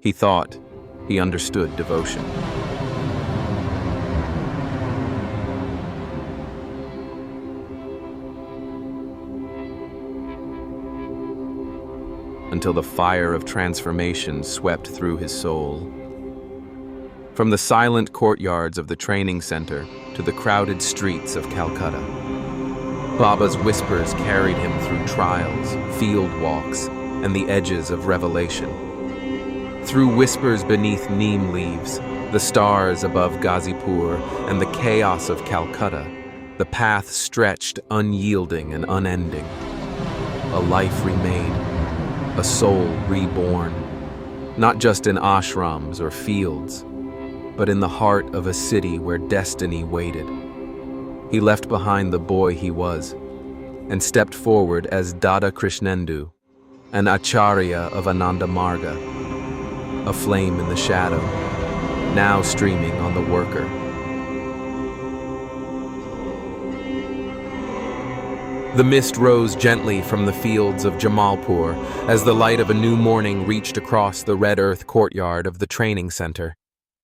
He thought he understood devotion. Until the fire of transformation swept through his soul. From the silent courtyards of the training center to the crowded streets of Calcutta, Baba's whispers carried him through trials, field walks, and the edges of revelation. Through whispers beneath neem leaves, the stars above Ghazipur, and the chaos of Calcutta, the path stretched unyielding and unending. A life remade, a soul reborn, not just in ashrams or fields, but in the heart of a city where destiny waited. He left behind the boy he was and stepped forward as Dada Krishnendu, an Acharya of Ananda Marga, a flame in the shadow, now streaming on the worker. The mist rose gently from the fields of Jamalpur as the light of a new morning reached across the red earth courtyard of the training center.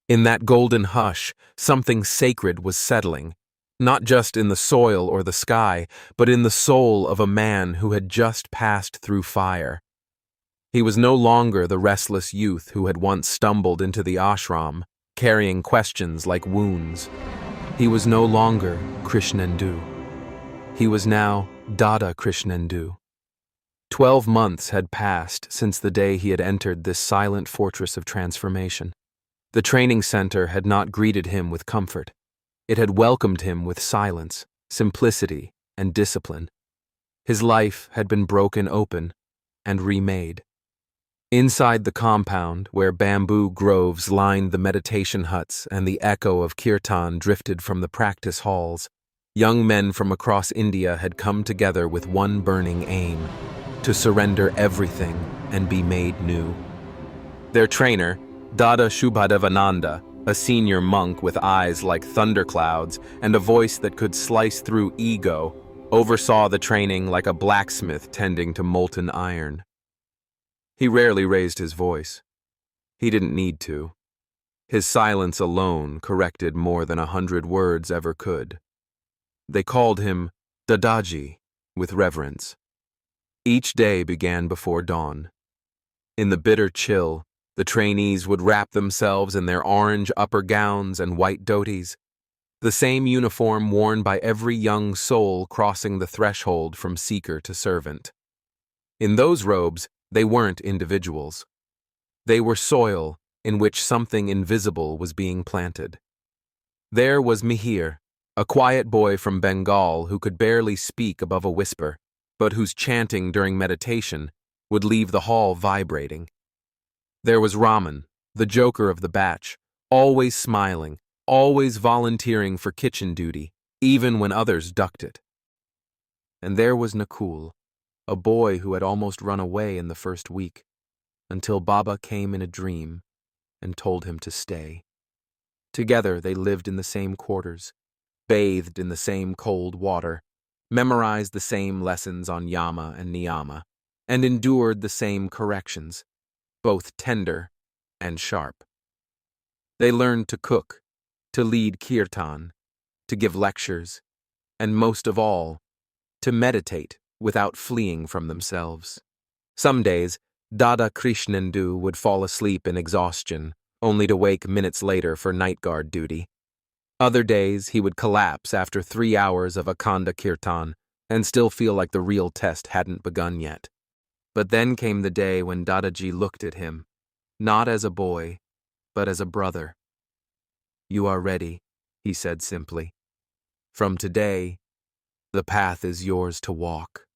In that golden hush, something sacred was settling, not just in the soil or the sky, but in the soul of a man who had just passed through fire. He was no longer the restless youth who had once stumbled into the ashram, carrying questions like wounds. He was no longer Krishnendu. He was now Dada Krishnendu. 12 months had passed since the day he had entered this silent fortress of transformation. The training center had not greeted him with comfort. It had welcomed him with silence, simplicity, and discipline. His life had been broken open and remade. Inside the compound, where bamboo groves lined the meditation huts and the echo of kirtan drifted from the practice halls, young men from across India had come together with one burning aim: to surrender everything and be made new. Their trainer, Dada Shubhadevananda, a senior monk with eyes like thunderclouds and a voice that could slice through ego, oversaw the training like a blacksmith tending to molten iron. He rarely raised his voice. He didn't need to. His silence alone corrected more than 100 words ever could. They called him Dadaji with reverence. Each day began before dawn. In the bitter chill, the trainees would wrap themselves in their orange upper gowns and white dhotis, the same uniform worn by every young soul crossing the threshold from seeker to servant. In those robes, they weren't individuals. They were soil in which something invisible was being planted. There was Mihir, a quiet boy from Bengal who could barely speak above a whisper, but whose chanting during meditation would leave the hall vibrating. There was Raman, the joker of the batch, always smiling, always volunteering for kitchen duty, even when others ducked it. And there was Nakul, a boy who had almost run away in the first week, until Baba came in a dream and told him to stay. Together they lived in the same quarters, bathed in the same cold water, memorized the same lessons on yama and niyama, and endured the same corrections, both tender and sharp. They learned to cook, to lead kirtan, to give lectures, and most of all, to meditate without fleeing from themselves. Some days, Dada Krishnendu would fall asleep in exhaustion, only to wake minutes later for night guard duty. Other days, he would collapse after 3 hours of Akhanda Kirtan and still feel like the real test hadn't begun yet. But then came the day when Dadaji looked at him, not as a boy, but as a brother. "You are ready," he said simply. "From today, the path is yours to walk."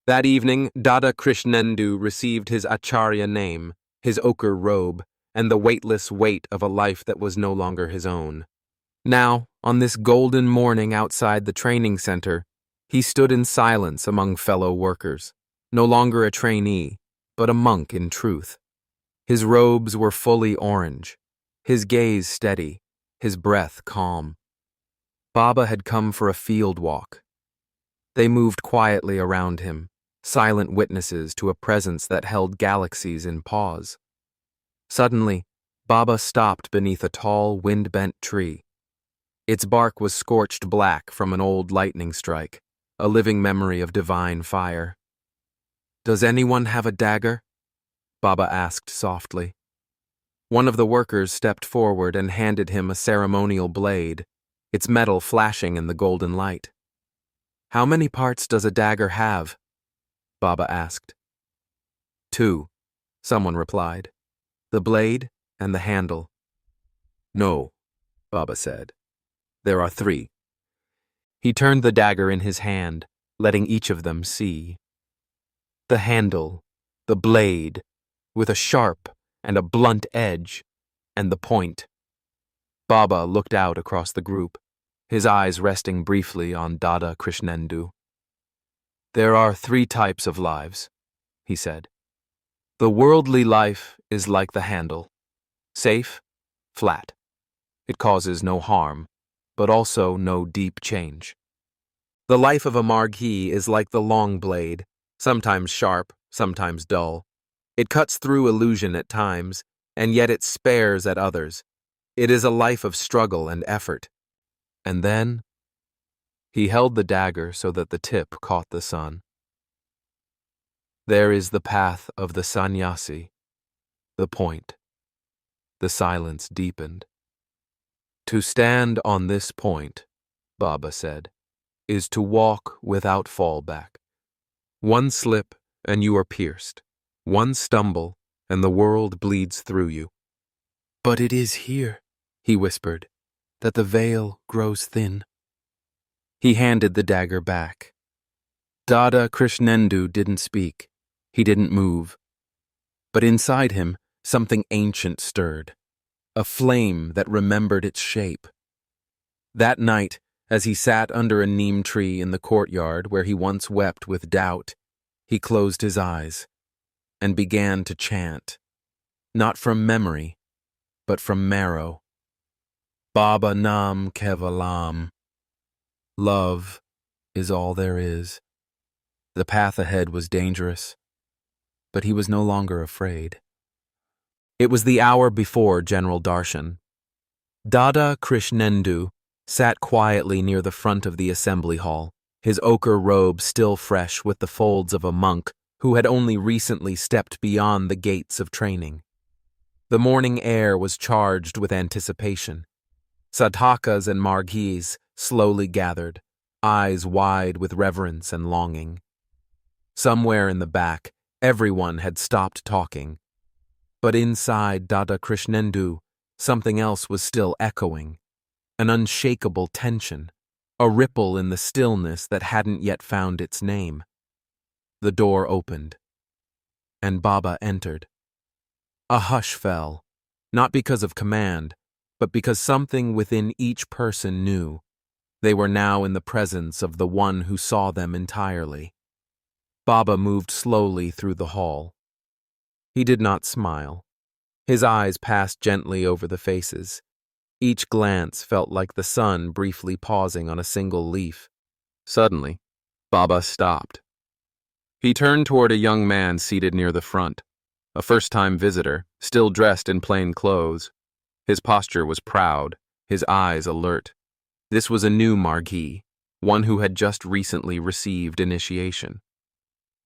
That evening, Dada Krishnendu received his Acharya name, his ochre robe, and the weightless weight of a life that was no longer his own. Now, on this golden morning outside the training center, he stood in silence among fellow workers, no longer a trainee, but a monk in truth. His robes were fully orange, his gaze steady, his breath calm. Baba had come for a field walk. They moved quietly around him, silent witnesses to a presence that held galaxies in pause. Suddenly, Baba stopped beneath a tall, wind-bent tree. Its bark was scorched black from an old lightning strike, a living memory of divine fire. "Does anyone have a dagger?" Baba asked softly. One of the workers stepped forward and handed him a ceremonial blade, its metal flashing in the golden light. "How many parts does a dagger have?" Baba asked. "Two," someone replied. "The blade and the handle." "No," Baba said. "There are three." He turned the dagger in his hand, letting each of them see. The handle, the blade, with a sharp and a blunt edge, and the point. Baba looked out across the group, his eyes resting briefly on Dada Krishnendu. "There are three types of lives," he said. "The worldly life is like the handle. Safe, flat. It causes no harm, but also no deep change. The life of a margi is like the long blade, sometimes sharp, sometimes dull. It cuts through illusion at times, and yet it spares at others. It is a life of struggle and effort. And then..." He held the dagger so that the tip caught the sun. "There is the path of the sannyasi, the point." The silence deepened. "To stand on this point," Baba said, "is to walk without fallback. One slip and you are pierced. One stumble and the world bleeds through you." "But it is here," he whispered, "that the veil grows thin." He handed the dagger back. Dada Krishnendu didn't speak. He didn't move. But inside him, something ancient stirred, a flame that remembered its shape. That night, as he sat under a neem tree in the courtyard where he once wept with doubt, he closed his eyes and began to chant, not from memory, but from marrow. Baba Nam Kevalam. Love is all there is. The path ahead was dangerous, but he was no longer afraid. It was the hour before General Darshan. Dada Krishnendu sat quietly near the front of the assembly hall, his ochre robe still fresh with the folds of a monk who had only recently stepped beyond the gates of training. The morning air was charged with anticipation. Sadhakas and margis slowly gathered, eyes wide with reverence and longing. Somewhere in the back, everyone had stopped talking. But inside Dada Krishnendu, something else was still echoing, an unshakable tension, a ripple in the stillness that hadn't yet found its name. The door opened, and Baba entered. A hush fell, not because of command, but because something within each person knew. They were now in the presence of the one who saw them entirely. Baba moved slowly through the hall. He did not smile. His eyes passed gently over the faces. Each glance felt like the sun briefly pausing on a single leaf. Suddenly, Baba stopped. He turned toward a young man seated near the front, a first-time visitor, still dressed in plain clothes. His posture was proud, his eyes alert. This was a new margi, one who had just recently received initiation.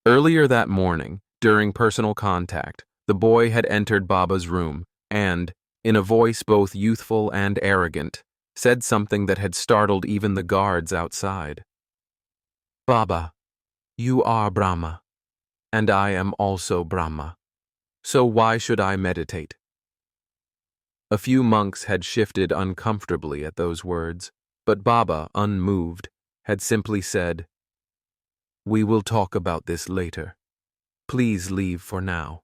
Earlier that morning, during personal contact, the boy had entered Baba's room and, in a voice both youthful and arrogant, said something that had startled even the guards outside. "Baba, you are Brahma, and I am also Brahma. So why should I meditate?" A few monks had shifted uncomfortably at those words, but Baba, unmoved, had simply said, "We will talk about this later. Please leave for now."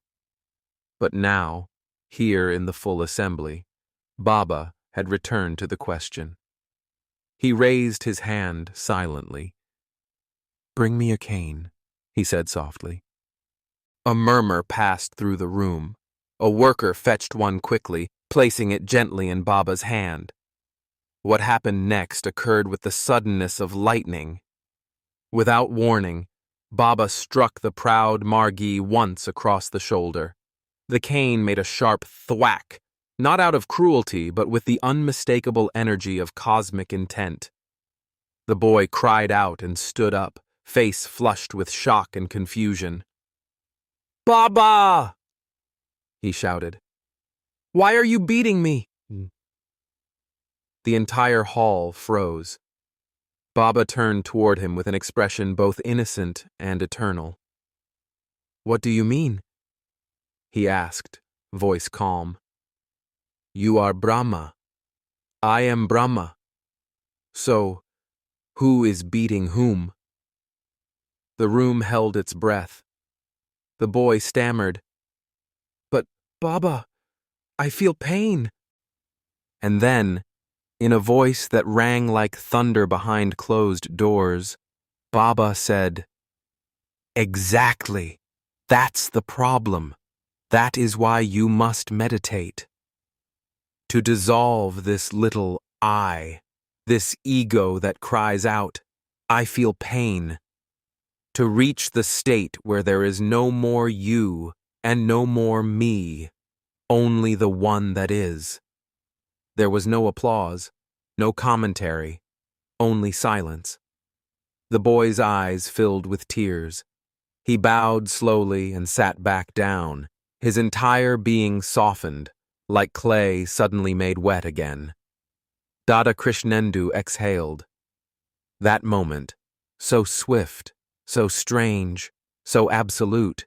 But now, here in the full assembly, Baba had returned to the question. He raised his hand silently. "Bring me a cane," he said softly. A murmur passed through the room. A worker fetched one quickly, placing it gently in Baba's hand. What happened next occurred with the suddenness of lightning. Without warning, Baba struck the proud margi once across the shoulder. The cane made a sharp thwack, not out of cruelty, but with the unmistakable energy of cosmic intent. The boy cried out and stood up, face flushed with shock and confusion. "Baba!" he shouted. "Why are you beating me?" The entire hall froze. Baba turned toward him with an expression both innocent and eternal. "What do you mean?" he asked, voice calm. "You are Brahma. I am Brahma. So, who is beating whom?" The room held its breath. The boy stammered, "But, Baba, I feel pain." And then, in a voice that rang like thunder behind closed doors, Baba said, "Exactly. That's the problem. That is why you must meditate. To dissolve this little I, this ego that cries out, 'I feel pain.' To reach the state where there is no more you and no more me, only the one that is." There was no applause, no commentary, only silence. The boy's eyes filled with tears. He bowed slowly and sat back down, his entire being softened, like clay suddenly made wet again. Dada Krishnendu exhaled. That moment, so swift, so strange, so absolute,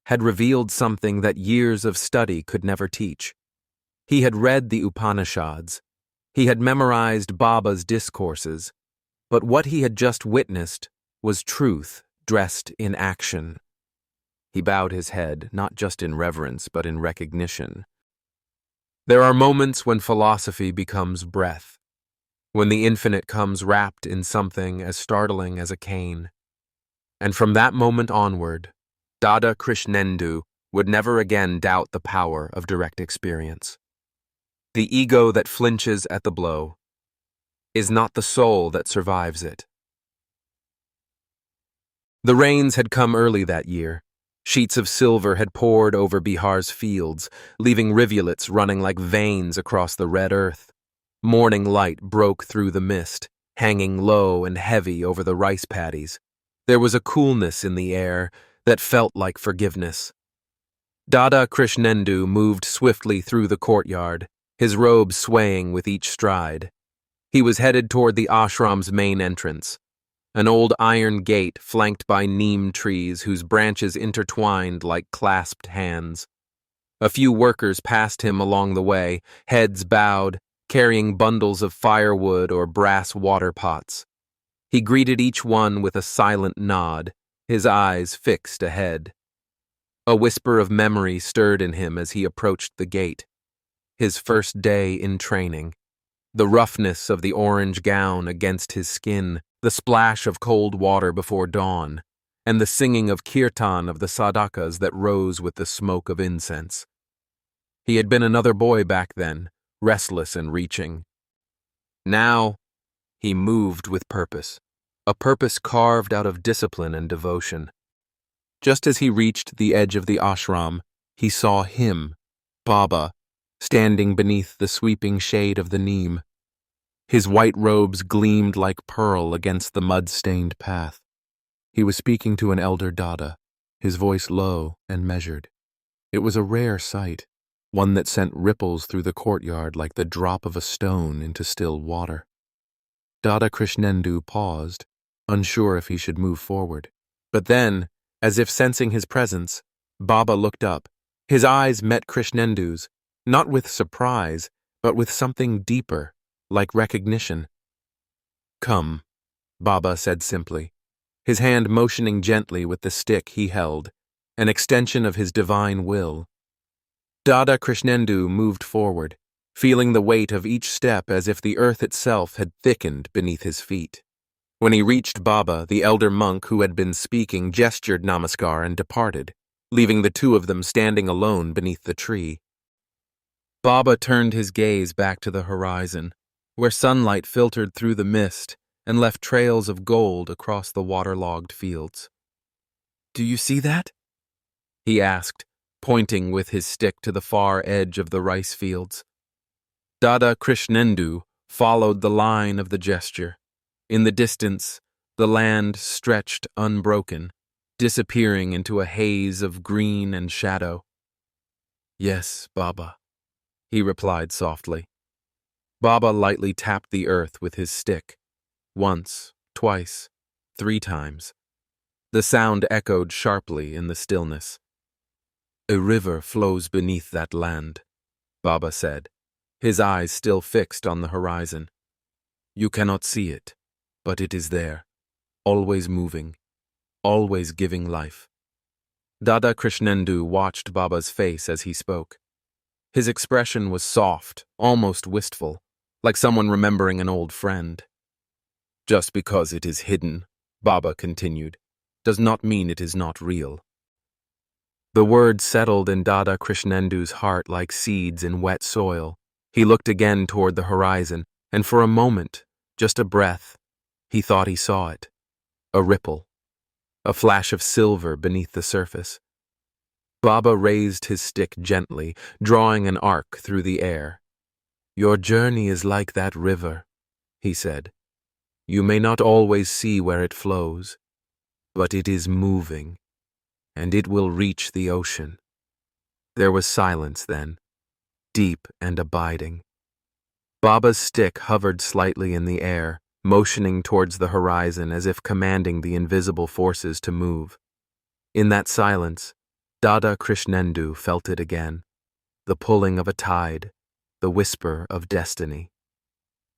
had revealed something that years of study could never teach. He had read the Upanishads. He had memorized Baba's discourses. But what he had just witnessed was truth dressed in action. He bowed his head, not just in reverence, but in recognition. There are moments when philosophy becomes breath, when the infinite comes wrapped in something as startling as a cane. And from that moment onward, Dada Krishnendu would never again doubt the power of direct experience. The ego that flinches at the blow is not the soul that survives it. The rains had come early that year. Sheets of silver had poured over Bihar's fields, leaving rivulets running like veins across the red earth. Morning light broke through the mist, hanging low and heavy over the rice paddies. There was a coolness in the air that felt like forgiveness. Dada Krishnendu moved swiftly through the courtyard, his robe swaying with each stride. He was headed toward the ashram's main entrance, an old iron gate flanked by neem trees whose branches intertwined like clasped hands. A few workers passed him along the way, heads bowed, carrying bundles of firewood or brass water pots. He greeted each one with a silent nod, his eyes fixed ahead. A whisper of memory stirred in him as he approached the gate. His first day in training. The roughness of the orange gown against his skin, the splash of cold water before dawn, and the singing of kirtan of the sadhakas that rose with the smoke of incense. He had been another boy back then, restless and reaching. Now, he moved with purpose, a purpose carved out of discipline and devotion. Just as he reached the edge of the ashram, he saw him, Baba, standing beneath the sweeping shade of the Neem. His white robes gleamed like pearl against the mud-stained path. He was speaking to an elder Dada, his voice low and measured. It was a rare sight, one that sent ripples through the courtyard like the drop of a stone into still water. Dada Krishnendu paused, unsure if he should move forward. But then, as if sensing his presence, Baba looked up. His eyes met Krishnendu's, not with surprise, but with something deeper, like recognition. "Come," Baba said simply, his hand motioning gently with the stick he held, an extension of his divine will. Dada Krishnendu moved forward, feeling the weight of each step as if the earth itself had thickened beneath his feet. When he reached Baba, the elder monk who had been speaking gestured namaskar and departed, leaving the two of them standing alone beneath the tree. Baba turned his gaze back to the horizon, where sunlight filtered through the mist and left trails of gold across the waterlogged fields. "Do you see that?" he asked, pointing with his stick to the far edge of the rice fields. Dada Krishnendu followed the line of the gesture. In the distance, the land stretched unbroken, disappearing into a haze of green and shadow. "Yes, Baba," he replied softly. Baba lightly tapped the earth with his stick. Once, twice, 3 times. The sound echoed sharply in the stillness. "A river flows beneath that land," Baba said, his eyes still fixed on the horizon. "You cannot see it, but it is there, always moving, always giving life." Dada Krishnendu watched Baba's face as he spoke. His expression was soft, almost wistful, like someone remembering an old friend. "Just because it is hidden," Baba continued, "does not mean it is not real." The words settled in Dada Krishnendu's heart like seeds in wet soil. He looked again toward the horizon, and for a moment, just a breath, he thought he saw it. A ripple. A flash of silver beneath the surface. Baba raised his stick gently, drawing an arc through the air. "Your journey is like that river," he said. "You may not always see where it flows, but it is moving, and it will reach the ocean." There was silence then, deep and abiding. Baba's stick hovered slightly in the air, motioning towards the horizon as if commanding the invisible forces to move. In that silence, Dada Krishnendu felt it again, the pulling of a tide, the whisper of destiny.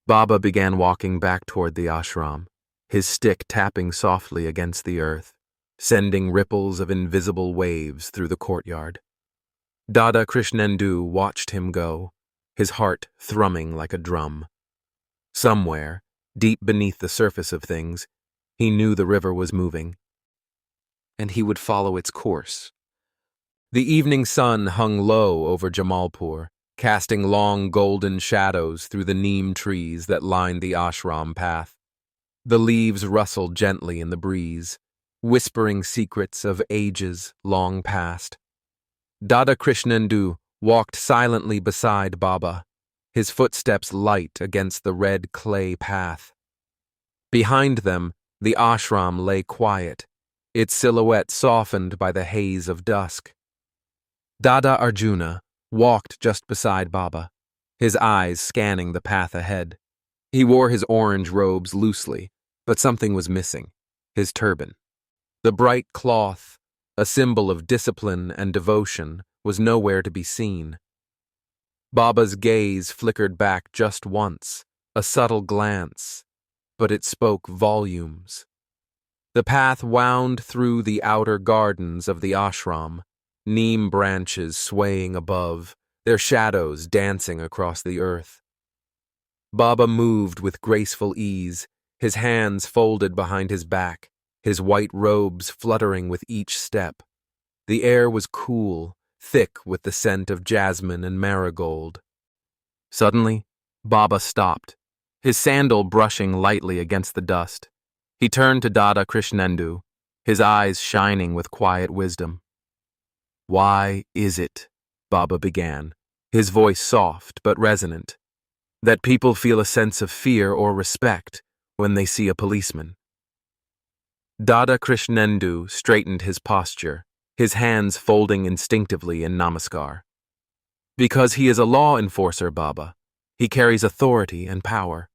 Baba began walking back toward the ashram, his stick tapping softly against the earth, sending ripples of invisible waves through the courtyard. Dada Krishnendu watched him go, his heart thrumming like a drum. Somewhere, deep beneath the surface of things, he knew the river was moving, and he would follow its course. The evening sun hung low over Jamalpur, casting long golden shadows through the neem trees that lined the ashram path. The leaves rustled gently in the breeze, whispering secrets of ages long past. Dada Krishnendu walked silently beside Baba, his footsteps light against the red clay path. Behind them, the ashram lay quiet, its silhouette softened by the haze of dusk. Dada Arjuna walked just beside Baba, his eyes scanning the path ahead. He wore his orange robes loosely, but something was missing: his turban. The bright cloth, a symbol of discipline and devotion, was nowhere to be seen. Baba's gaze flickered back just once, a subtle glance, but it spoke volumes. The path wound through the outer gardens of the ashram, neem branches swaying above, their shadows dancing across the earth. Baba moved with graceful ease, his hands folded behind his back, his white robes fluttering with each step. The air was cool, thick with the scent of jasmine and marigold. Suddenly, Baba stopped, his sandal brushing lightly against the dust. He turned to Dada Krishnendu, his eyes shining with quiet wisdom. "Why is it," Baba began, his voice soft but resonant, "that people feel a sense of fear or respect when they see a policeman?" Dada Krishnendu straightened his posture, his hands folding instinctively in namaskar. "Because he is a law enforcer, Baba. He carries authority and power."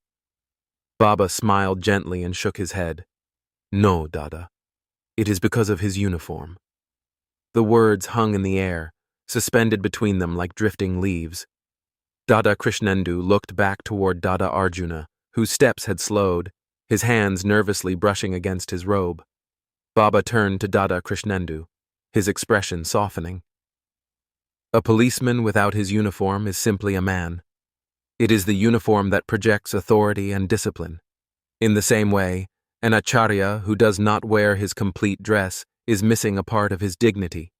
Baba smiled gently and shook his head. "No, Dada. It is because of his uniform." The words hung in the air, suspended between them like drifting leaves. Dada Krishnendu looked back toward Dada Arjuna, whose steps had slowed, his hands nervously brushing against his robe. Baba turned to Dada Krishnendu, his expression softening. "A policeman without his uniform is simply a man. It is the uniform that projects authority and discipline. In the same way, an Acarya who does not wear his complete dress is missing a part of his dignity.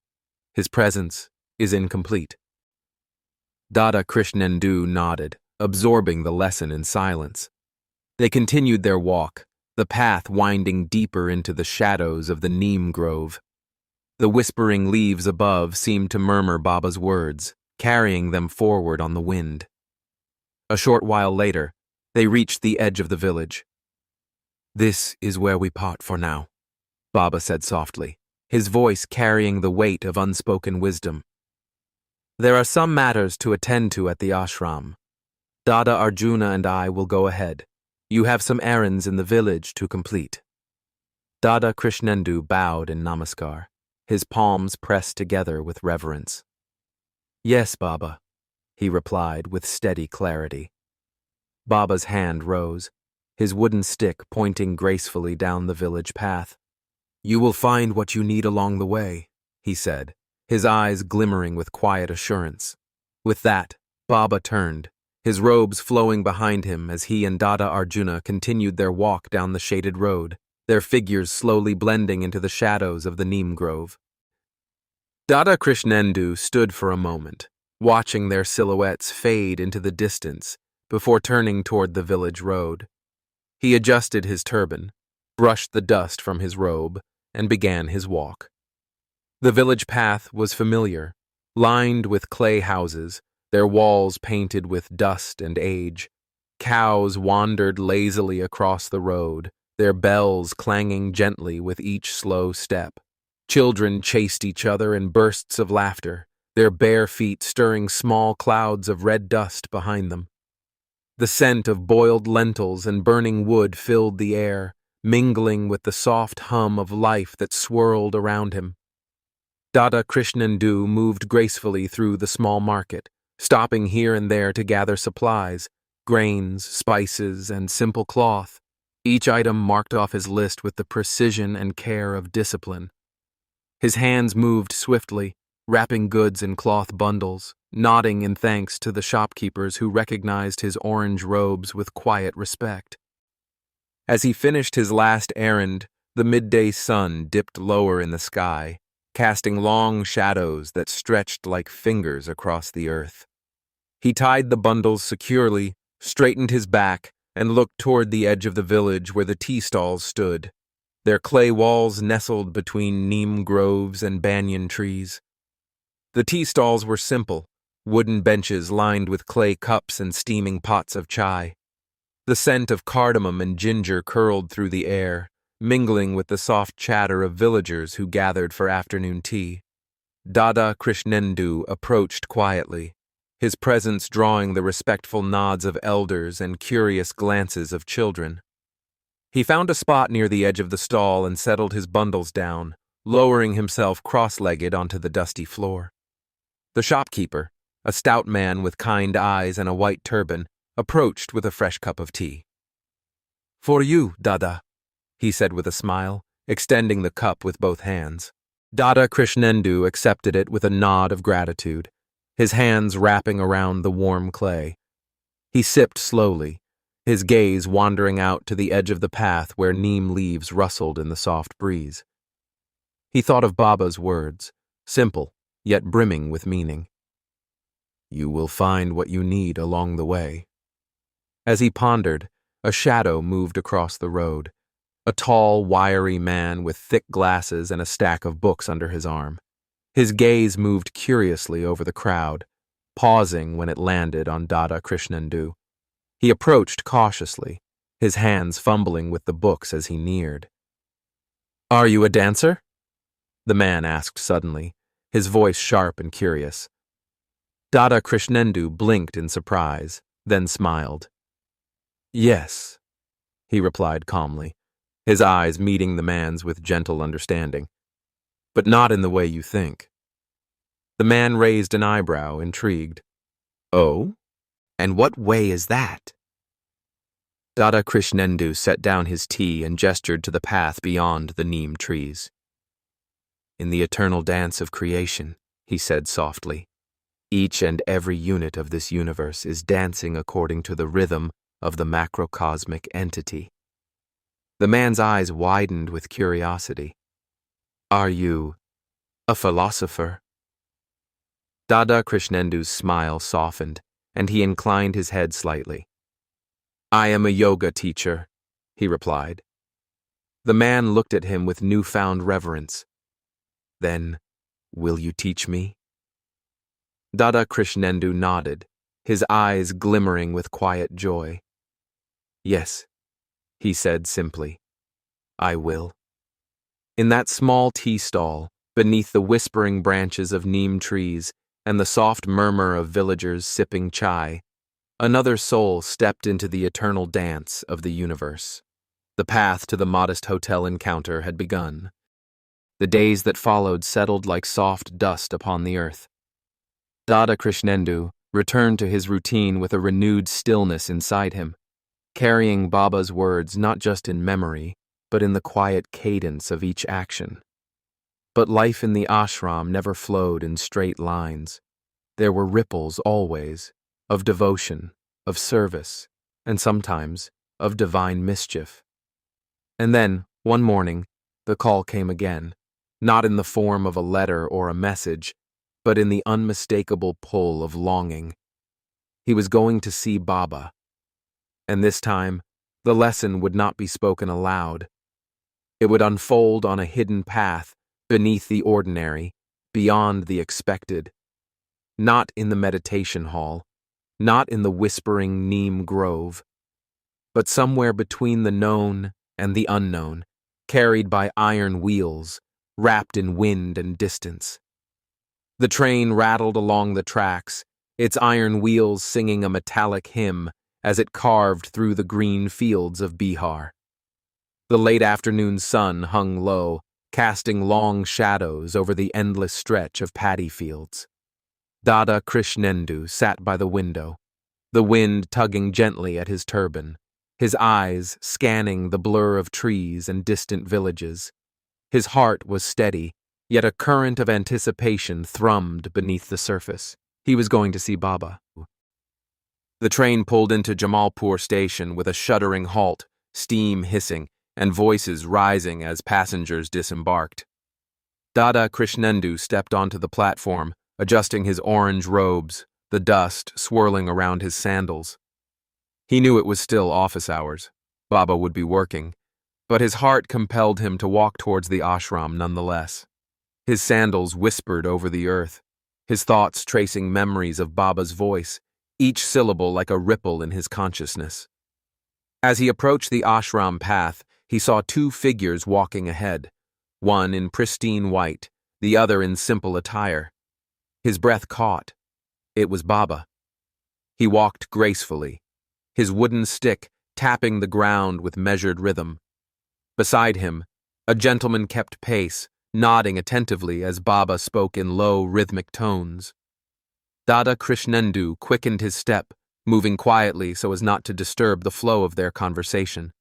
His presence is incomplete." Dada Krishnendu nodded, absorbing the lesson in silence. They continued their walk, the path winding deeper into the shadows of the neem grove. The whispering leaves above seemed to murmur Baba's words, carrying them forward on the wind. A short while later, they reached the edge of the village. "This is where we part for now," Baba said softly, his voice carrying the weight of unspoken wisdom. "There are some matters to attend to at the ashram. Dada Arjuna and I will go ahead. You have some errands in the village to complete." Dada Krishnendu bowed in namaskar, his palms pressed together with reverence. "Yes, Baba," he replied with steady clarity. Baba's hand rose, his wooden stick pointing gracefully down the village path. "You will find what you need along the way," he said, his eyes glimmering with quiet assurance. With that, Baba turned, his robes flowing behind him as he and Dada Arjuna continued their walk down the shaded road, their figures slowly blending into the shadows of the Neem grove. Dada Krishnendu stood for a moment, watching their silhouettes fade into the distance before turning toward the village road. He adjusted his turban, brushed the dust from his robe, and began his walk. The village path was familiar, lined with clay houses, their walls painted with dust and age. Cows wandered lazily across the road, their bells clanging gently with each slow step. Children chased each other in bursts of laughter, their bare feet stirring small clouds of red dust behind them. The scent of boiled lentils and burning wood filled the air, mingling with the soft hum of life that swirled around him. Dada Krishnendu moved gracefully through the small market, stopping here and there to gather supplies, grains, spices, and simple cloth, each item marked off his list with the precision and care of discipline. His hands moved swiftly, wrapping goods in cloth bundles, nodding in thanks to the shopkeepers who recognized his orange robes with quiet respect. As he finished his last errand, the midday sun dipped lower in the sky, casting long shadows that stretched like fingers across the earth. He tied the bundles securely, straightened his back, and looked toward the edge of the village where the tea stalls stood, their clay walls nestled between neem groves and banyan trees. The tea stalls were simple, wooden benches lined with clay cups and steaming pots of chai. The scent of cardamom and ginger curled through the air, mingling with the soft chatter of villagers who gathered for afternoon tea. Dada Krishnendu approached quietly, his presence drawing the respectful nods of elders and curious glances of children. He found a spot near the edge of the stall and settled his bundles down, lowering himself cross-legged onto the dusty floor. The shopkeeper, a stout man with kind eyes and a white turban, approached with a fresh cup of tea. "For you, Dada," he said with a smile, extending the cup with both hands. Dada Krishnendu accepted it with a nod of gratitude, his hands wrapping around the warm clay. He sipped slowly, his gaze wandering out to the edge of the path where neem leaves rustled in the soft breeze. He thought of Baba's words, simple, yet brimming with meaning. "You will find what you need along the way." As he pondered, a shadow moved across the road, a tall, wiry man with thick glasses and a stack of books under his arm. His gaze moved curiously over the crowd, pausing when it landed on Dada Krishnendu. He approached cautiously, his hands fumbling with the books as he neared. "Are you a dancer?" the man asked suddenly, his voice sharp and curious. Dada Krishnendu blinked in surprise, then smiled. "Yes," he replied calmly, his eyes meeting the man's with gentle understanding. "But not in the way you think." The man raised an eyebrow, intrigued. "Oh? And what way is that?" Dada Krishnendu set down his tea and gestured to the path beyond the neem trees. "In the eternal dance of creation," he said softly, "each and every unit of this universe is dancing according to the rhythm of the macrocosmic entity." The man's eyes widened with curiosity. "Are you a philosopher?" Dada Krishnendu's smile softened, and he inclined his head slightly. "I am a yoga teacher," he replied. The man looked at him with newfound reverence. Then, will you teach me? Dada Krishnendu nodded, his eyes glimmering with quiet joy. Yes, he said simply. I will. In that small tea stall, beneath the whispering branches of neem trees and the soft murmur of villagers sipping chai, another soul stepped into the eternal dance of the universe. The path to the modest hotel encounter had begun. The days that followed settled like soft dust upon the earth. Dada Krishnendu returned to his routine with a renewed stillness inside him, carrying Baba's words not just in memory, but in the quiet cadence of each action. But life in the ashram never flowed in straight lines. There were ripples always, of devotion, of service, and sometimes of divine mischief. And then, one morning, the call came again, not in the form of a letter or a message, but in the unmistakable pull of longing. He was going to see Baba. And this time, the lesson would not be spoken aloud. It would unfold on a hidden path, beneath the ordinary, beyond the expected. Not in the meditation hall, not in the whispering Neem grove, but somewhere between the known and the unknown, carried by iron wheels, wrapped in wind and distance. The train rattled along the tracks, its iron wheels singing a metallic hymn as it carved through the green fields of Bihar. The late afternoon sun hung low, casting long shadows over the endless stretch of paddy fields. Dada Krishnendu sat by the window, the wind tugging gently at his turban, his eyes scanning the blur of trees and distant villages. His heart was steady, yet a current of anticipation thrummed beneath the surface. He was going to see Baba. The train pulled into Jamalpur station with a shuddering halt, steam hissing, and voices rising as passengers disembarked. Dada Krishnendu stepped onto the platform, adjusting his orange robes, the dust swirling around his sandals. He knew it was still office hours. Baba would be working, but his heart compelled him to walk towards the ashram nonetheless. His sandals whispered over the earth, his thoughts tracing memories of Baba's voice, each syllable like a ripple in his consciousness. As he approached the ashram path, he saw two figures walking ahead, one in pristine white, the other in simple attire. His breath caught. It was Baba. He walked gracefully, his wooden stick tapping the ground with measured rhythm. Beside him, a gentleman kept pace, nodding attentively as Baba spoke in low, rhythmic tones. Dada Krishnendu quickened his step, moving quietly so as not to disturb the flow of their conversation.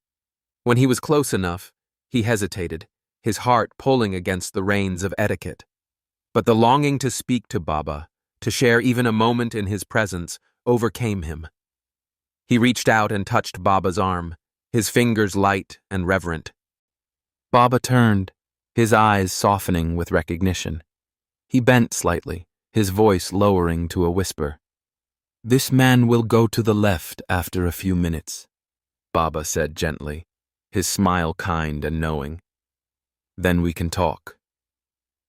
When he was close enough, he hesitated, his heart pulling against the reins of etiquette. But the longing to speak to Baba, to share even a moment in his presence, overcame him. He reached out and touched Baba's arm, his fingers light and reverent. Baba turned, his eyes softening with recognition. He bent slightly, his voice lowering to a whisper. "This man will go to the left after a few minutes," Baba said gently, his smile kind and knowing. "Then we can talk."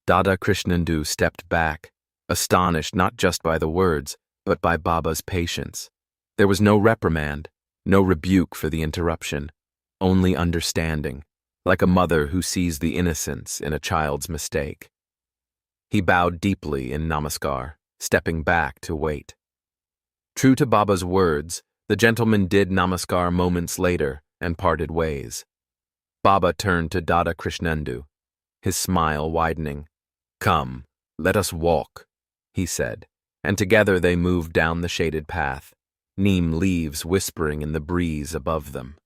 Dada Krishnendu stepped back, astonished not just by the words, but by Baba's patience. There was no reprimand, no rebuke for the interruption, only understanding, like a mother who sees the innocence in a child's mistake. He bowed deeply in namaskar, stepping back to wait. True to Baba's words, the gentleman did namaskar moments later and parted ways. Baba turned to Dada Krishnendu, his smile widening. "Come, let us walk," he said, and together they moved down the shaded path, neem leaves whispering in the breeze above them.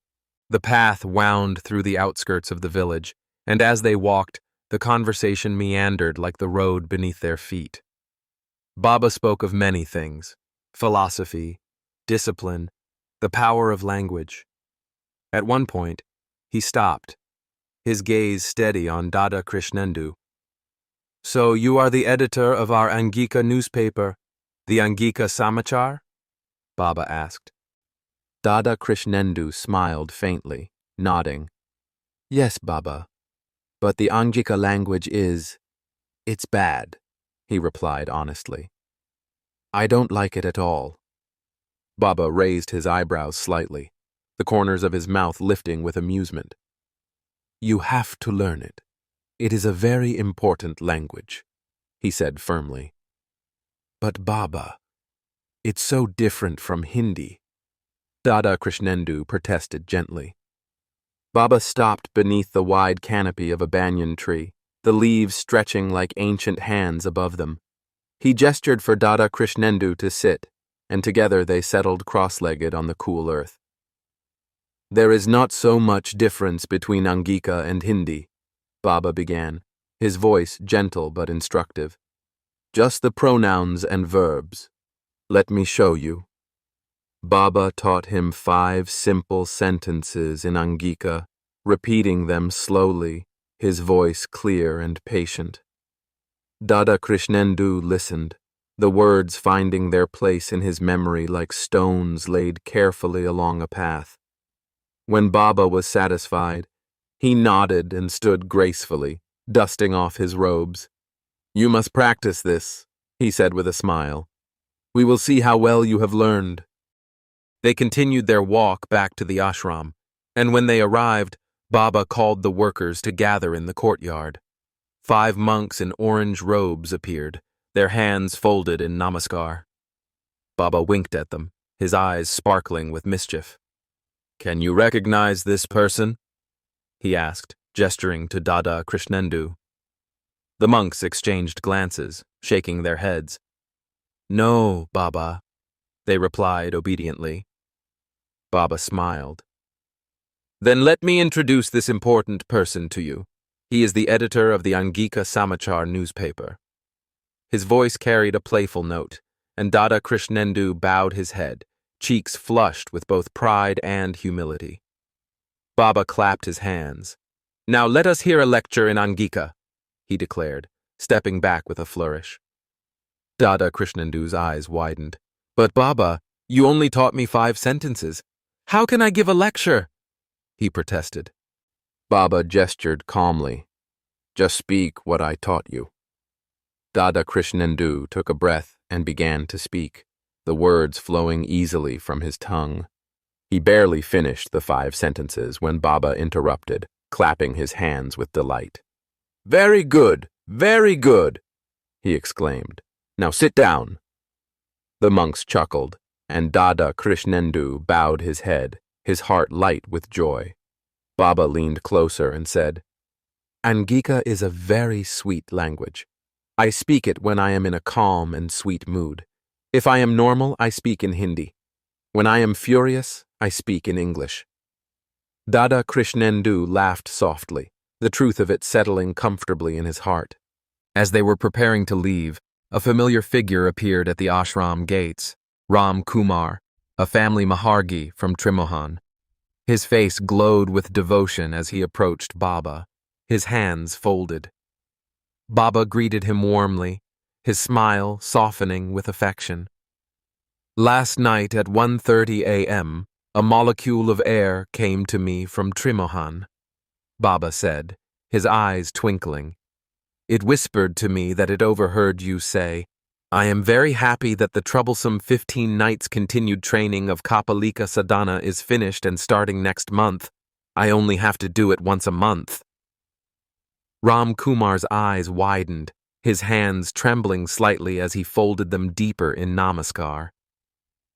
The path wound through the outskirts of the village, and as they walked, the conversation meandered like the road beneath their feet. Baba spoke of many things: philosophy, discipline, the power of language. At one point, he stopped, his gaze steady on Dada Krishnendu. "So you are the editor of our Angika newspaper, the Angika Samachar?" Baba asked. Dada Krishnendu smiled faintly, nodding. "Yes, Baba, but the Angika language is It's bad, he replied honestly. I don't like it at all. Baba raised his eyebrows slightly, the corners of his mouth lifting with amusement. You have to learn it. It is a very important language, he said firmly. But Baba, it's so different from Hindi. Dada Krishnendu protested gently. Baba stopped beneath the wide canopy of a banyan tree, the leaves stretching like ancient hands above them. He gestured for Dada Krishnendu to sit, and together they settled cross-legged on the cool earth. There is not so much difference between Angika and Hindi, Baba began, his voice gentle but instructive. Just the pronouns and verbs. Let me show you. Baba taught him 5 simple sentences in Angika, repeating them slowly, his voice clear and patient. Dada Krishnendu listened, the words finding their place in his memory like stones laid carefully along a path. When Baba was satisfied, he nodded and stood gracefully, dusting off his robes. You must practice this, he said with a smile. We will see how well you have learned. They continued their walk back to the ashram, and when they arrived, Baba called the workers to gather in the courtyard. 5 monks in orange robes appeared, their hands folded in namaskar. Baba winked at them, his eyes sparkling with mischief. Can you recognize this person? He asked, gesturing to Dada Krishnendu. The monks exchanged glances, shaking their heads. No, Baba, they replied obediently. Baba smiled. Then let me introduce this important person to you. He is the editor of the Angika Samachar newspaper. His voice carried a playful note, and Dada Krishnendu bowed his head, cheeks flushed with both pride and humility. Baba clapped his hands. Now let us hear a lecture in Angika, he declared, stepping back with a flourish. Dada Krishnendu's eyes widened. But Baba, you only taught me 5 sentences. How can I give a lecture? He protested. Baba gestured calmly. Just speak what I taught you. Dada Krishnendu took a breath and began to speak, the words flowing easily from his tongue. He barely finished the 5 sentences when Baba interrupted, clapping his hands with delight. Very good, he exclaimed. Now sit down. The monks chuckled, and Dada Krishnendu bowed his head, his heart light with joy. Baba leaned closer and said, Angika is a very sweet language. I speak it when I am in a calm and sweet mood. If I am normal, I speak in Hindi. When I am furious, I speak in English. Dada Krishnendu laughed softly, the truth of it settling comfortably in his heart. As they were preparing to leave, a familiar figure appeared at the ashram gates, Ram Kumar, a family Mahargi from Trimohan. His face glowed with devotion as he approached Baba, his hands folded. Baba greeted him warmly, his smile softening with affection. Last night at 1:30 a.m., a molecule of air came to me from Trimohan, Baba said, his eyes twinkling. It whispered to me that it overheard you say, I am very happy that the troublesome 15 nights continued training of Kapalika Sadhana is finished and starting next month. I only have to do it once a month. Ram Kumar's eyes widened, his hands trembling slightly as he folded them deeper in namaskar.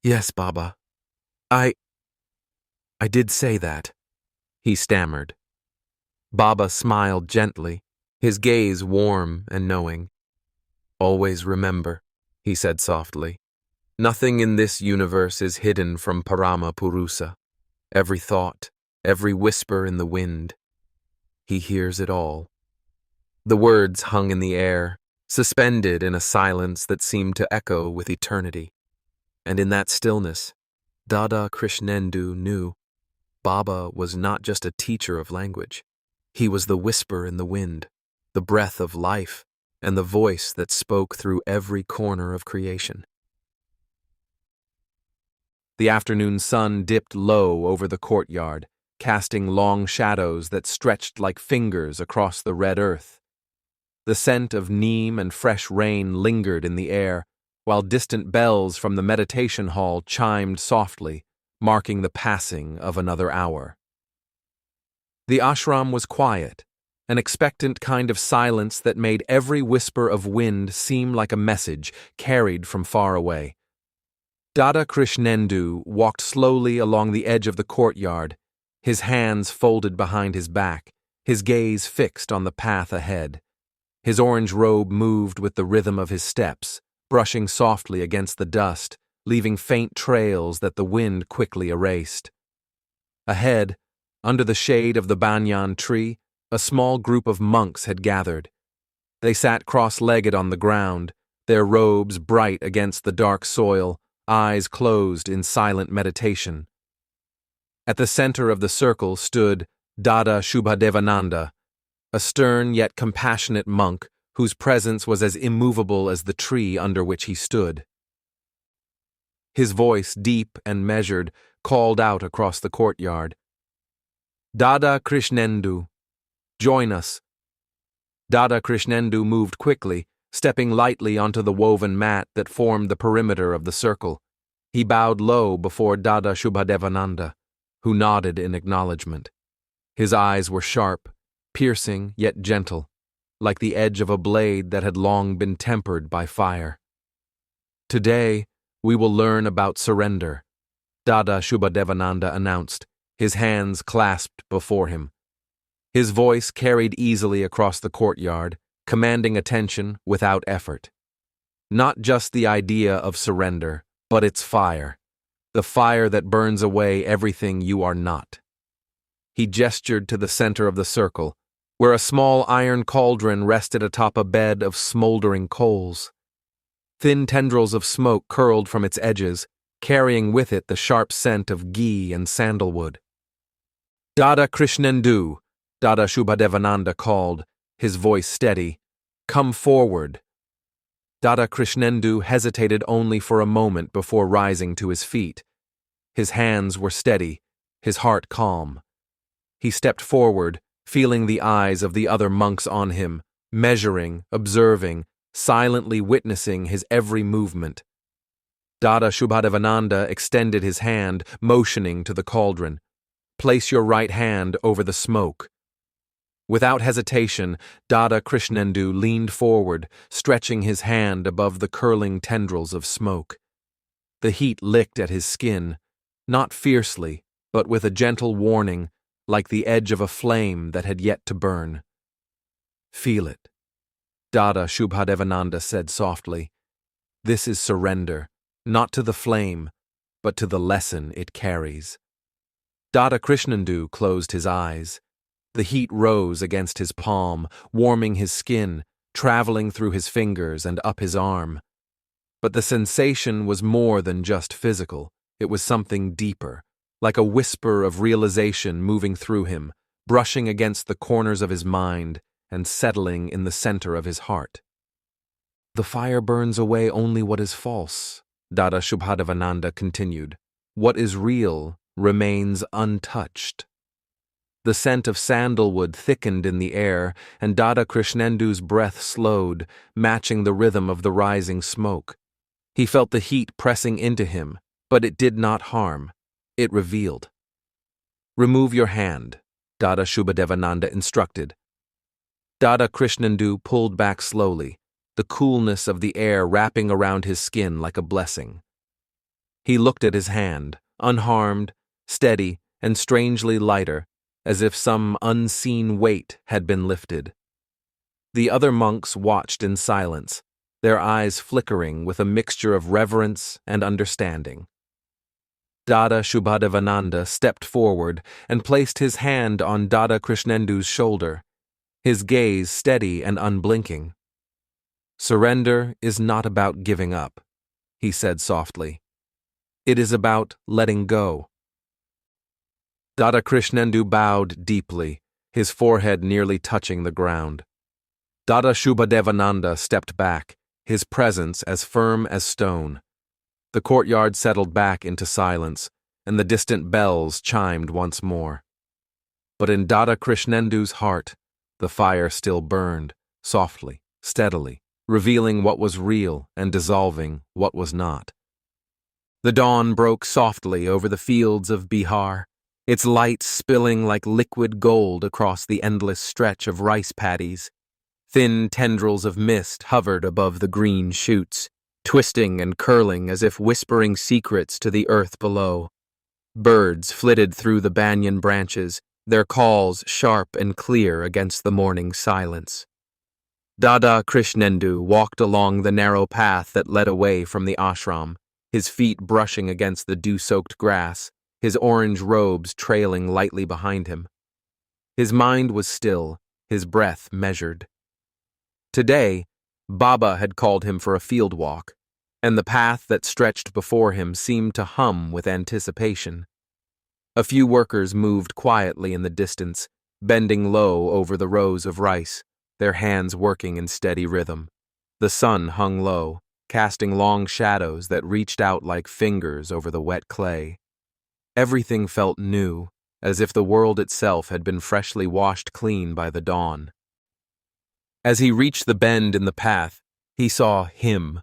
Yes, Baba. I did say that, he stammered. Baba smiled gently, his gaze warm and knowing. Always remember, he said softly, nothing in this universe is hidden from Parama Purusa. Every thought, every whisper in the wind. He hears it all. The words hung in the air, suspended in a silence that seemed to echo with eternity. And in that stillness, Dada Krishnendu knew Baba was not just a teacher of language. He was the whisper in the wind, the breath of life, and the voice that spoke through every corner of creation. The afternoon sun dipped low over the courtyard, casting long shadows that stretched like fingers across the red earth. The scent of neem and fresh rain lingered in the air, while distant bells from the meditation hall chimed softly, marking the passing of another hour. The ashram was quiet, an expectant kind of silence that made every whisper of wind seem like a message carried from far away. Dada Krishnendu walked slowly along the edge of the courtyard, his hands folded behind his back, his gaze fixed on the path ahead. His orange robe moved with the rhythm of his steps, brushing softly against the dust, leaving faint trails that the wind quickly erased. Ahead, under the shade of the banyan tree, a small group of monks had gathered. They sat cross-legged on the ground, their robes bright against the dark soil, eyes closed in silent meditation. At the center of the circle stood Dada Shubhadevananda, a stern yet compassionate monk whose presence was as immovable as the tree under which he stood. His voice, deep and measured, called out across the courtyard, "Dada Krishnendu, join us." Dada Krishnendu moved quickly, stepping lightly onto the woven mat that formed the perimeter of the circle. He bowed low before Dada Shubhadevananda, who nodded in acknowledgement. His eyes were sharp, piercing yet gentle, like the edge of a blade that had long been tempered by fire. "Today, we will learn about surrender," Dada Shubhadevananda announced, his hands clasped before him. His voice carried easily across the courtyard, commanding attention without effort. Not just the idea of surrender, but its fire, the fire that burns away everything you are not. He gestured to the center of the circle, where a small iron cauldron rested atop a bed of smoldering coals. Thin tendrils of smoke curled from its edges, carrying with it the sharp scent of ghee and sandalwood. "Dada Krishnendu," Dada Shubhadevananda called, his voice steady. "Come forward." Dada Krishnendu hesitated only for a moment before rising to his feet. His hands were steady, his heart calm. He stepped forward, feeling the eyes of the other monks on him, measuring, observing, silently witnessing his every movement. Dada Shubhadevananda extended his hand, motioning to the cauldron. "Place your right hand over the smoke." Without hesitation, Dada Krishnendu leaned forward, stretching his hand above the curling tendrils of smoke. The heat licked at his skin, not fiercely, but with a gentle warning, like the edge of a flame that had yet to burn. "Feel it," Dada Shubhadevananda said softly. "This is surrender, not to the flame, but to the lesson it carries." Dada Krishnendu closed his eyes. The heat rose against his palm, warming his skin, traveling through his fingers and up his arm. But the sensation was more than just physical. It was something deeper, like a whisper of realization moving through him, brushing against the corners of his mind and settling in the center of his heart. "The fire burns away only what is false," Dada Shubhadevananda continued. "What is real remains untouched." The scent of sandalwood thickened in the air, and Dada Krishnendu's breath slowed, matching the rhythm of the rising smoke. He felt the heat pressing into him, but it did not harm. It revealed. "Remove your hand," Dada Shubhadevananda instructed. Dada Krishnendu pulled back slowly, the coolness of the air wrapping around his skin like a blessing. He looked at his hand, unharmed, steady, and strangely lighter, as if some unseen weight had been lifted. The other monks watched in silence, their eyes flickering with a mixture of reverence and understanding. Dada Shubhadevananda stepped forward and placed his hand on Dada Krishnendu's shoulder, his gaze steady and unblinking. "Surrender is not about giving up," he said softly. "It is about letting go." Dada Krishnendu bowed deeply, his forehead nearly touching the ground. Dada Shubhadevananda stepped back, his presence as firm as stone. The courtyard settled back into silence, and the distant bells chimed once more. But in Dada Krishnendu's heart, the fire still burned, softly, steadily, revealing what was real and dissolving what was not. The dawn broke softly over the fields of Bihar, its light spilling like liquid gold across the endless stretch of rice paddies. Thin tendrils of mist hovered above the green shoots, twisting and curling as if whispering secrets to the earth below. Birds flitted through the banyan branches, their calls sharp and clear against the morning silence. Dada Krishnendu walked along the narrow path that led away from the ashram, his feet brushing against the dew-soaked grass, his orange robes trailing lightly behind him. His mind was still, his breath measured. Today, Baba had called him for a field walk, and the path that stretched before him seemed to hum with anticipation. A few workers moved quietly in the distance, bending low over the rows of rice, their hands working in steady rhythm. The sun hung low, casting long shadows that reached out like fingers over the wet clay. Everything felt new, as if the world itself had been freshly washed clean by the dawn. As he reached the bend in the path, he saw him,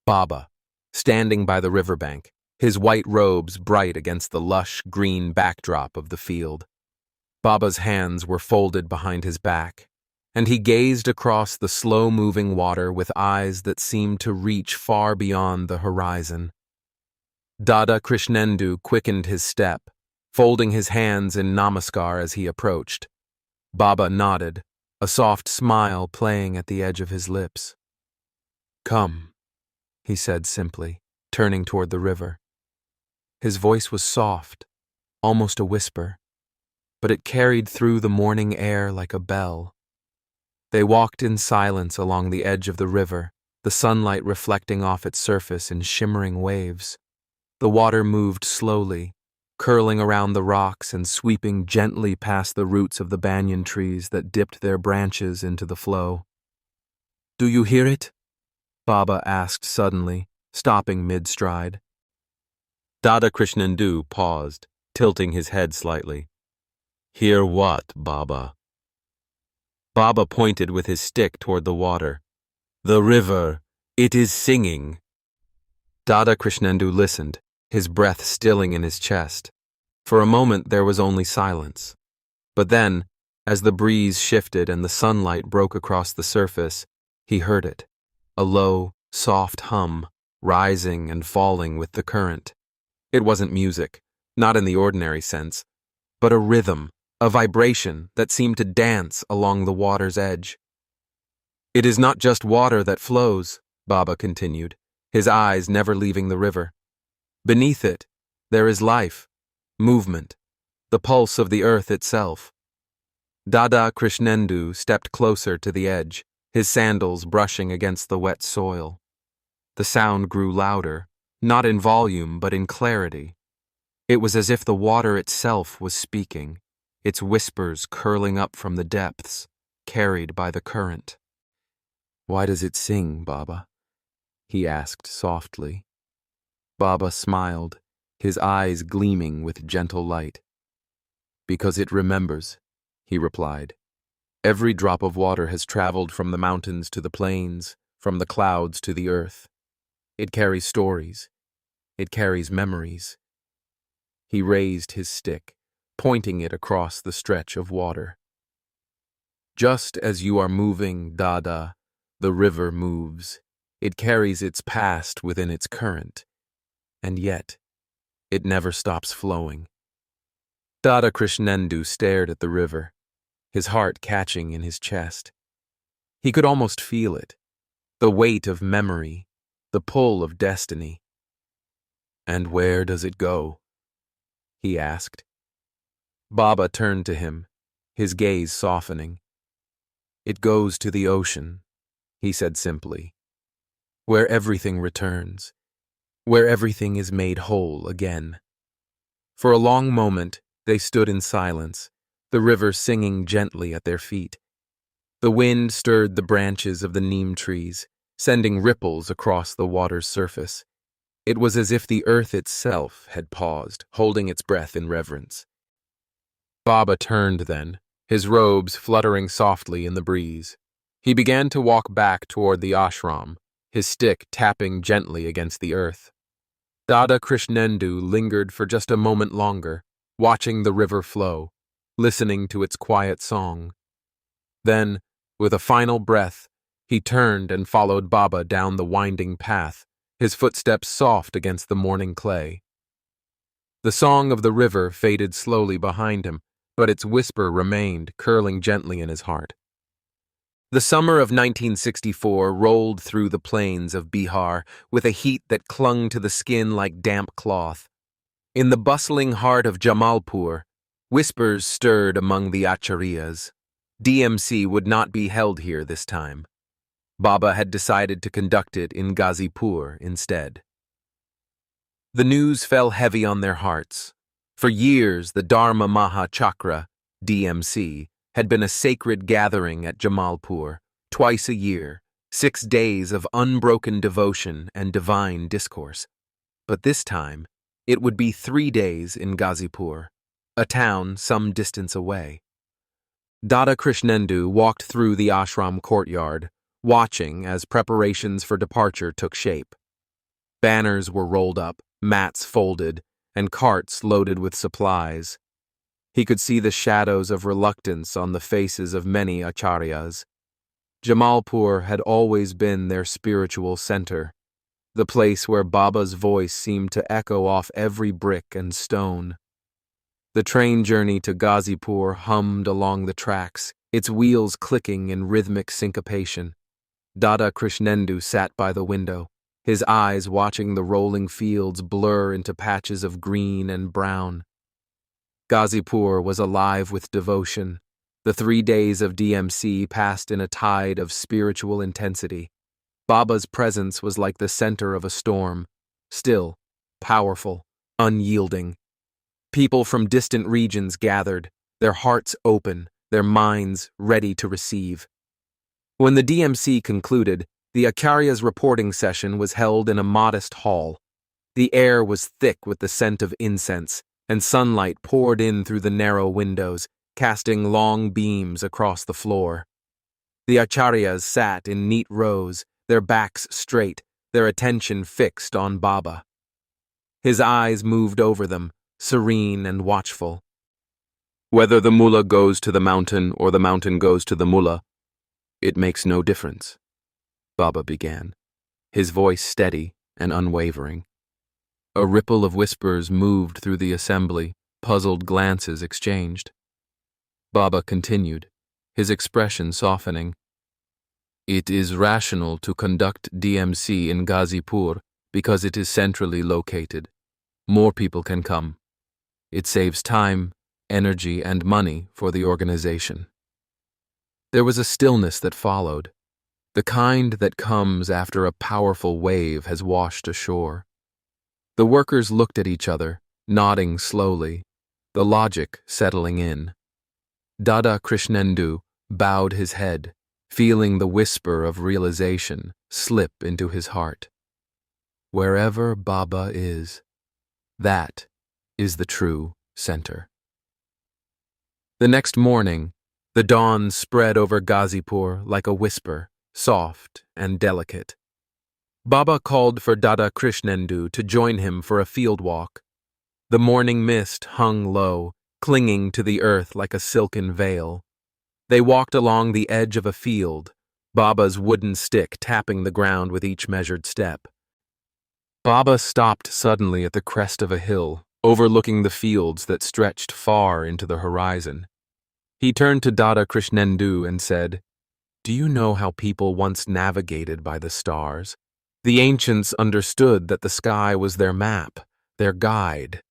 Baba, standing by the riverbank, his white robes bright against the lush green backdrop of the field. Baba's hands were folded behind his back, and he gazed across the slow-moving water with eyes that seemed to reach far beyond the horizon. Dada Krishnendu quickened his step, folding his hands in namaskar as he approached. Baba nodded, a soft smile playing at the edge of his lips. "Come," he said simply, turning toward the river. His voice was soft, almost a whisper, but it carried through the morning air like a bell. They walked in silence along the edge of the river, the sunlight reflecting off its surface in shimmering waves. The water moved slowly, curling around the rocks and sweeping gently past the roots of the banyan trees that dipped their branches into the flow. "Do you hear it?" Baba asked suddenly, stopping mid-stride. Dada Krishnendu paused, tilting his head slightly. "Hear what, Baba?" Baba pointed with his stick toward the water. "The river, it is singing." Dada Krishnendu listened, his breath stilling in his chest. For a moment there was only silence. But then, as the breeze shifted and the sunlight broke across the surface, he heard it, a low, soft hum, rising and falling with the current. It wasn't music, not in the ordinary sense, but a rhythm, a vibration that seemed to dance along the water's edge. "It is not just water that flows," Baba continued, his eyes never leaving the river. "Beneath it, there is life, movement, the pulse of the earth itself." Dada Krishnendu stepped closer to the edge, his sandals brushing against the wet soil. The sound grew louder, not in volume but in clarity. It was as if the water itself was speaking, its whispers curling up from the depths, carried by the current. "Why does it sing, Baba?" he asked softly. Baba smiled, his eyes gleaming with gentle light. "Because it remembers," he replied. "Every drop of water has traveled from the mountains to the plains, from the clouds to the earth. It carries stories. It carries memories." He raised his stick, pointing it across the stretch of water. "Just as you are moving, Dada, the river moves. It carries its past within its current. And yet, it never stops flowing." Dada Krishnendu stared at the river, his heart catching in his chest. He could almost feel it, the weight of memory, the pull of destiny. "And where does it go?" he asked. Baba turned to him, his gaze softening. "It goes to the ocean," he said simply, "where everything returns, where everything is made whole again." For a long moment, they stood in silence, the river singing gently at their feet. The wind stirred the branches of the neem trees, sending ripples across the water's surface. It was as if the earth itself had paused, holding its breath in reverence. Baba turned then, his robes fluttering softly in the breeze. He began to walk back toward the ashram, his stick tapping gently against the earth. Dada Krishnendu lingered for just a moment longer, watching the river flow, listening to its quiet song. Then, with a final breath, he turned and followed Baba down the winding path, his footsteps soft against the morning clay. The song of the river faded slowly behind him, but its whisper remained, curling gently in his heart. The summer of 1964 rolled through the plains of Bihar with a heat that clung to the skin like damp cloth. In the bustling heart of Jamalpur, whispers stirred among the Acharyas. DMC would not be held here this time. Baba had decided to conduct it in Ghazipur instead. The news fell heavy on their hearts. For years, the Dharma Maha Chakra, DMC, had been a sacred gathering at Jamalpur, twice a year, 6 days of unbroken devotion and divine discourse. But this time, it would be 3 days in Ghazipur, a town some distance away. Dada Krishnendu walked through the ashram courtyard, watching as preparations for departure took shape. Banners were rolled up, mats folded, and carts loaded with supplies. He could see the shadows of reluctance on the faces of many acharyas. Jamalpur had always been their spiritual center, the place where Baba's voice seemed to echo off every brick and stone. The train journey to Ghazipur hummed along the tracks, its wheels clicking in rhythmic syncopation. Dada Krishnendu sat by the window, his eyes watching the rolling fields blur into patches of green and brown. Ghazipur was alive with devotion. The 3 days of DMC passed in a tide of spiritual intensity. Baba's presence was like the center of a storm, still, powerful, unyielding. People from distant regions gathered, their hearts open, their minds ready to receive. When the DMC concluded, the Acarya's reporting session was held in a modest hall. The air was thick with the scent of incense, and sunlight poured in through the narrow windows, casting long beams across the floor. The acharyas sat in neat rows, their backs straight, their attention fixed on Baba. His eyes moved over them, serene and watchful. Whether the mullah goes to the mountain or the mountain goes to the mullah, it makes no difference, Baba began, his voice steady and unwavering. A ripple of whispers moved through the assembly, puzzled glances exchanged. Baba continued, his expression softening. It is rational to conduct DMC in Ghazipur because it is centrally located. More people can come. It saves time, energy, and money for the organization. There was a stillness that followed, the kind that comes after a powerful wave has washed ashore. The workers looked at each other, nodding slowly, the logic settling in. Dada Krishnendu bowed his head, feeling the whisper of realization slip into his heart. Wherever Baba is, that is the true center. The next morning, the dawn spread over Ghazipur like a whisper, soft and delicate. Baba called for Dada Krishnendu to join him for a field walk. The morning mist hung low, clinging to the earth like a silken veil. They walked along the edge of a field, Baba's wooden stick tapping the ground with each measured step. Baba stopped suddenly at the crest of a hill, overlooking the fields that stretched far into the horizon. He turned to Dada Krishnendu and said, "Do you know how people once navigated by the stars? The ancients understood that the sky was their map, their guide."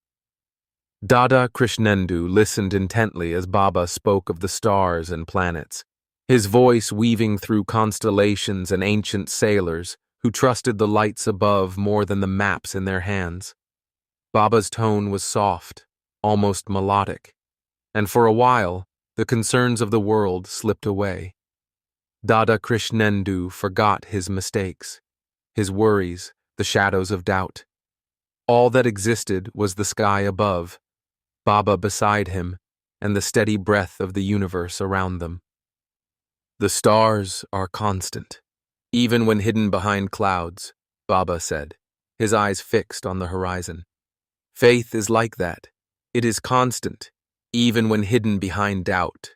Dada Krishnendu listened intently as Baba spoke of the stars and planets, his voice weaving through constellations and ancient sailors who trusted the lights above more than the maps in their hands. Baba's tone was soft, almost melodic, and for a while, the concerns of the world slipped away. Dada Krishnendu forgot his mistakes, his worries, the shadows of doubt. All that existed was the sky above, Baba beside him, and the steady breath of the universe around them. The stars are constant, even when hidden behind clouds, Baba said, his eyes fixed on the horizon. Faith is like that. It is constant, even when hidden behind doubt.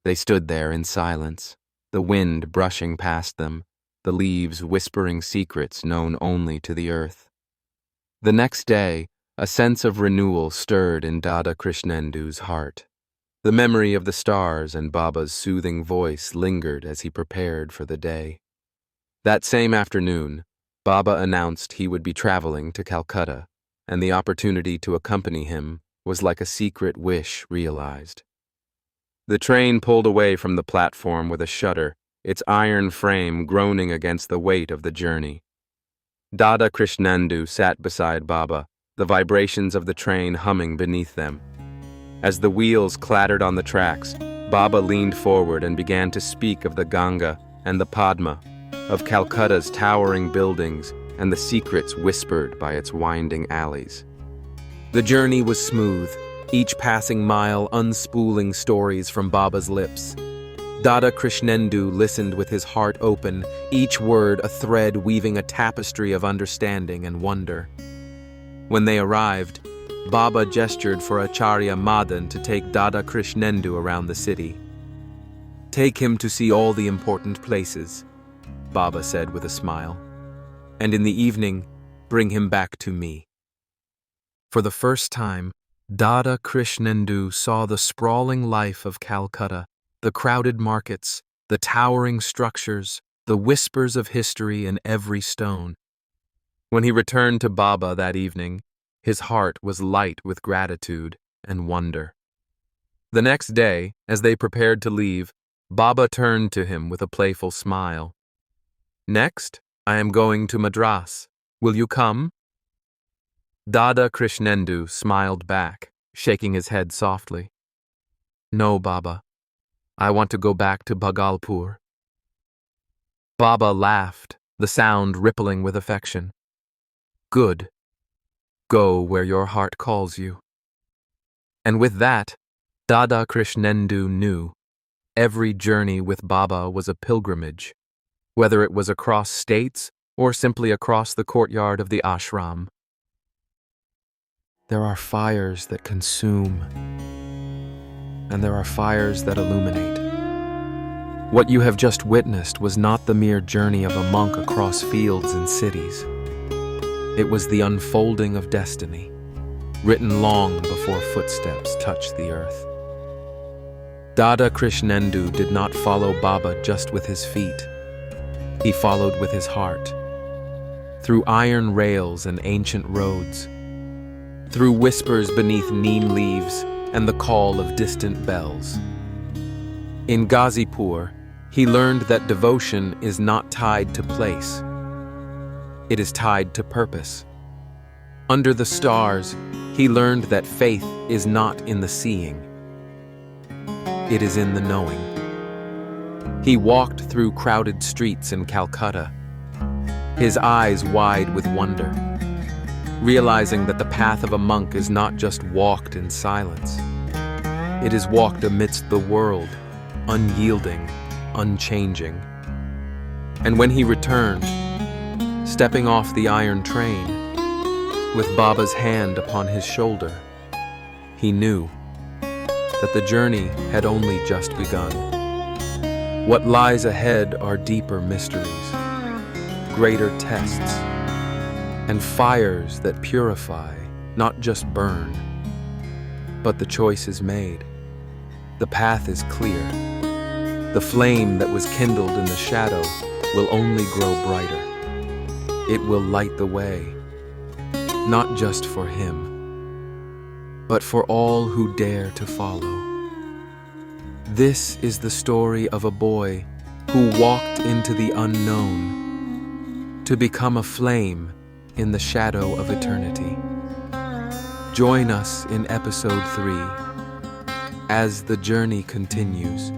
They stood there in silence, the wind brushing past them, the leaves whispering secrets known only to the earth. The next day, a sense of renewal stirred in Dada Krishnendu's heart. The memory of the stars and Baba's soothing voice lingered as he prepared for the day. That same afternoon, Baba announced he would be traveling to Calcutta, and the opportunity to accompany him was like a secret wish realized. The train pulled away from the platform with a shudder, its iron frame groaning against the weight of the journey. Dada Krishnendu sat beside Baba, the vibrations of the train humming beneath them. As the wheels clattered on the tracks, Baba leaned forward and began to speak of the Ganga and the Padma, of Calcutta's towering buildings and the secrets whispered by its winding alleys. The journey was smooth, each passing mile unspooling stories from Baba's lips. Dada Krishnendu listened with his heart open, each word a thread weaving a tapestry of understanding and wonder. When they arrived, Baba gestured for Acharya Madan to take Dada Krishnendu around the city. "Take him to see all the important places," Baba said with a smile. "And in the evening, bring him back to me." For the first time, Dada Krishnendu saw the sprawling life of Calcutta, the crowded markets, the towering structures, the whispers of history in every stone. When he returned to Baba that evening, his heart was light with gratitude and wonder. The next day, as they prepared to leave, Baba turned to him with a playful smile. "Next, I am going to Madras. Will you come?" Dada Krishnendu smiled back, shaking his head softly. "No, Baba. I want to go back to Bhagalpur." Baba laughed, the sound rippling with affection. "Good. Go where your heart calls you." And with that, Dada Krishnendu knew every journey with Baba was a pilgrimage, whether it was across states or simply across the courtyard of the ashram. There are fires that consume, and there are fires that illuminate. What you have just witnessed was not the mere journey of a monk across fields and cities. It was the unfolding of destiny, written long before footsteps touched the earth. Dada Krishnendu did not follow Baba just with his feet. He followed with his heart, through iron rails and ancient roads, through whispers beneath neem leaves and the call of distant bells. In Ghazipur, he learned that devotion is not tied to place. It is tied to purpose. Under the stars, he learned that faith is not in the seeing. It is in the knowing. He walked through crowded streets in Calcutta, his eyes wide with wonder, realizing that the path of a monk is not just walked in silence. It is walked amidst the world, unyielding, unchanging. And when he returned, stepping off the iron train, with Baba's hand upon his shoulder, he knew that the journey had only just begun. What lies ahead are deeper mysteries, greater tests, and fires that purify, not just burn. But the choice is made. The path is clear. The flame that was kindled in the shadow will only grow brighter. It will light the way, not just for him, but for all who dare to follow. This is the story of a boy who walked into the unknown to become a flame in the shadow of eternity. Join us in episode 3 as the journey continues.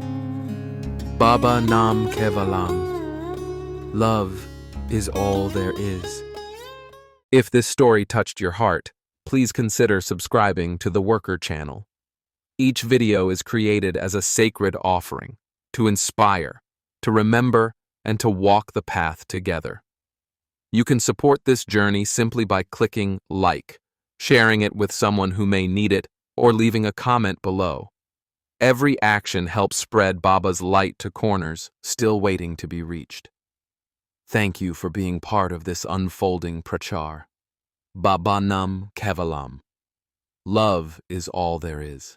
Baba Nam Kevalam. Love is all there is. If this story touched your heart, please consider subscribing to the Worker channel. Each video is created as a sacred offering, to inspire, to remember, and to walk the path together. You can support this journey simply by clicking like, sharing it with someone who may need it, or leaving a comment below. Every action helps spread Baba's light to corners still waiting to be reached. Thank you for being part of this unfolding prachar. Baba Nam Kevalam. Love is all there is.